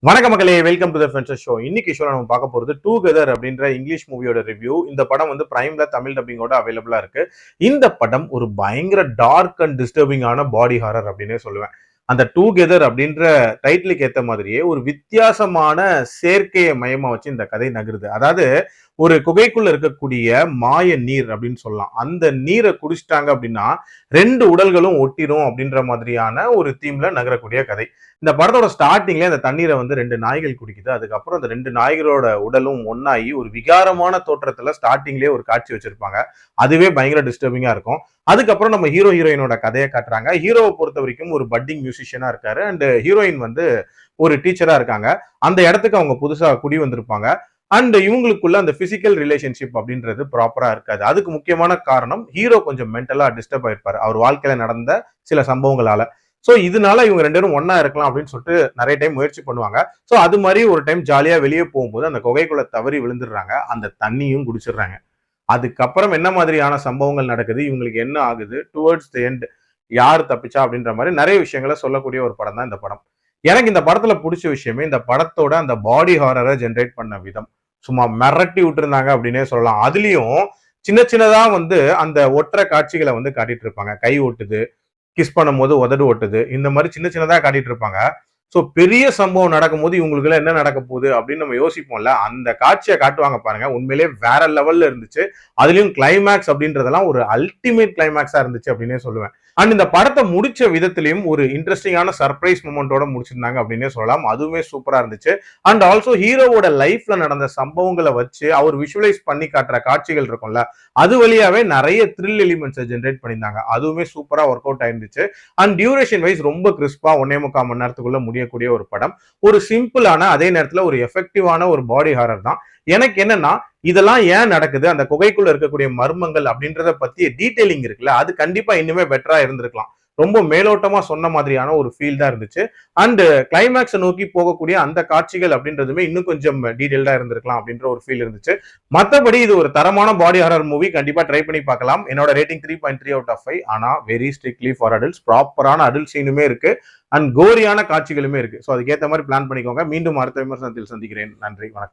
வணக்க மக்களே, welcome to the ஃபென்சர் show. இன்னைக்கு ஷோல நம்ம பார்க்க போறது டுகெதர் அப்படின்ற இங்கிலீஷ் மூவியோட ரிவ்யூ. இந்த படம் வந்து பிரைம்ல தமிழ் டப்பிங்கோட அவைலபிளா இருக்கு. இந்த படம் ஒரு பயங்கர டார்க் அண்ட் டிஸ்டர்பிங்கான பாடி ஹாரர் அப்படின்னே சொல்லுவேன். அந்த டுகெதர் அப்படின்ற டைட்டிலுக்கு ஏத்த மாதிரியே ஒரு வித்தியாசமான செயற்கையை மையமா வச்சு இந்த கதை நகருது. அதாவது ஒரு குகைக்குள்ள இருக்கக்கூடிய மாய நீர் அப்படின்னு சொல்லலாம். அந்த நீரை குடிச்சிட்டாங்க அப்படின்னா 2 உடல்களும் ஒட்டிரும் அப்படின்ற மாதிரியான ஒரு தீம்ல நகரக்கூடிய கதை. இந்த படத்தோட ஸ்டார்டிங்ல அந்த தண்ணீரை வந்து 2 நாய்கள் குடிக்குது. அதுக்கப்புறம் அந்த 2 நாய்களோட உடலும் ஒன்னாகி ஒரு விகாரமான தோற்றத்துல ஸ்டார்டிங்லயே ஒரு காட்சி வச்சிருப்பாங்க. அதுவே பயங்கர டிஸ்டர்பிங்கா இருக்கும். அதுக்கப்புறம் நம்ம ஹீரோயினோட கதையை காட்டுறாங்க. ஹீரோவை பொறுத்த வரைக்கும் ஒரு பட்டிங் மியூசிஷியனா இருக்காரு அண்ட் ஹீரோயின் வந்து ஒரு டீச்சரா இருக்காங்க. அந்த இடத்துக்கு அவங்க புதுசா குடி வந்திருப்பாங்க. அண்ட் இவங்களுக்குள்ள அந்த பிசிக்கல் ரிலேஷன்ஷிப் அப்படின்றது ப்ராப்பரா இருக்காது. அதுக்கு முக்கியமான காரணம் ஹீரோ கொஞ்சம் மென்டலா டிஸ்டர்ப் ஆயிருப்பாரு அவர் வாழ்க்கையில நடந்த சில சம்பவங்களால. சோ இதனால இவங்க 2 பேரும் ஒன்னா இருக்கலாம் அப்படின்னு சொல்லிட்டு நிறைய டைம் முயற்சி பண்ணுவாங்க. சோ அது மாதிரி ஒரு டைம் ஜாலியா வெளியே போகும்போது அந்த குகைக்குள்ள தவறி விழுந்துடுறாங்க. அந்த தண்ணியும் குடிச்சிடுறாங்க. அதுக்கப்புறம் என்ன மாதிரியான சம்பவங்கள் நடக்குது, இவங்களுக்கு என்ன ஆகுது, டுவர்ட்ஸ் தி எண்ட் யார் தப்பிச்சா அப்படின்ற மாதிரி நிறைய விஷயங்களை சொல்லக்கூடிய ஒரு படம் தான் இந்த படம். எனக்கு இந்த படத்துல பிடிச்ச விஷயமே இந்த படத்தோட அந்த பாடி ஹாரரை ஜென்ரேட் பண்ண விதம். சும்மா மிரட்டி விட்டுருந்தாங்க அப்படின்னே சொல்லலாம். அதுலயும் சின்ன சின்னதா வந்து அந்த ஒற்றை காட்சிகளை வந்து காட்டிட்டு இருப்பாங்க. கை ஒட்டுது, கிஸ் பண்ணும்போது உதடு ஒட்டுது, இந்த மாதிரி சின்ன சின்னதா காட்டிட்டு இருப்பாங்க. சோ பெரிய சம்பவம் நடக்கும்போது இவங்களுக்கு என்ன நடக்க போகுது அப்படின்னு நம்ம யோசிப்போம்ல, அந்த காட்சியை காட்டுவாங்க பாருங்க. உண்மையிலேயே வேற லெவல்ல இருந்துச்சு. அதுலயும் கிளைமேக்ஸ் அப்படின்றதெல்லாம் ஒரு அல்டிமேட் கிளைமேக்ஸா இருந்துச்சு அப்படின்னே சொல்லுவேன். அண்ட் இந்த படத்தை முடிச்ச விதத்திலையும் ஒரு இன்ட்ரெஸ்டிங்கான சர்ப்ரைஸ் மூமெண்டோட முடிச்சிருந்தாங்க அப்படின்னே சொல்லலாம். அதுவுமே சூப்பரா இருந்துச்சு. அண்ட் ஆல்சோ ஹீரோவோட லைஃப்ல நடந்த சம்பவங்களை வச்சு அவர் விஷுவலைஸ் பண்ணி காட்டுற காட்சிகள் இருக்கும்ல, அது வழியாவே நிறைய த்ரில் எலிமெண்ட்ஸை ஜென்ரேட் பண்ணியிருந்தாங்க. அதுவுமே சூப்பரா ஒர்க் அவுட் ஆயிருந்துச்சு. அண்ட் டியூரேஷன் வைஸ் ரொம்ப கிறிஸ்பா 1.25 மணி நேரத்துக்குள்ள முடியக்கூடிய ஒரு படம். ஒரு சிம்பிளான அதே நேரத்துல ஒரு எஃபெக்டிவான ஒரு பாடி ஹாரர் தான். எனக்கு என்னன்னா இதெல்லாம் ஏன் நடக்குது, அந்த குகைக்குள்ள இருக்கக்கூடிய மர்மங்கள் அப்படின்றத பத்தி டீடைலிங் இருக்குல்ல, அது கண்டிப்பா இன்னுமே பெட்டரா இருந்திருக்கலாம். ரொம்ப மேலோட்டமா சொன்ன மாதிரியான ஒரு ஃபீல் தான் இருந்துச்சு. அண்ட் கிளைமேக்ஸ் நோக்கி போகக்கூடிய அந்த காட்சிகள் அப்படின்றதுமே இன்னும் கொஞ்சம் டீடைல்டா இருந்திருக்கலாம் அப்படின்ற ஒரு ஃபீல் இருந்துச்சு. மத்தபடி இது ஒரு தரமான பாடி ஹாரர் மூவி. கண்டிப்பா ட்ரை பண்ணி பார்க்கலாம். என்னோட ரேட்டிங் 3.3 அவுட் ஆஃப் 5. ஆனா வெரி ஸ்ட்ரிக்ட்லி ஃபார் அடல்ட்ஸ். ப்ராப்பரான அடல்ட் சீனுமே இருக்கு அண்ட் கோரியான காட்சிகளுமே இருக்கு. ஸோ அதுக்கேற்ற மாதிரி பிளான் பண்ணிக்கோங்க. மீண்டும் அடுத்த விமர்சனத்தில் சந்திக்கிறேன். நன்றி, வணக்கம்.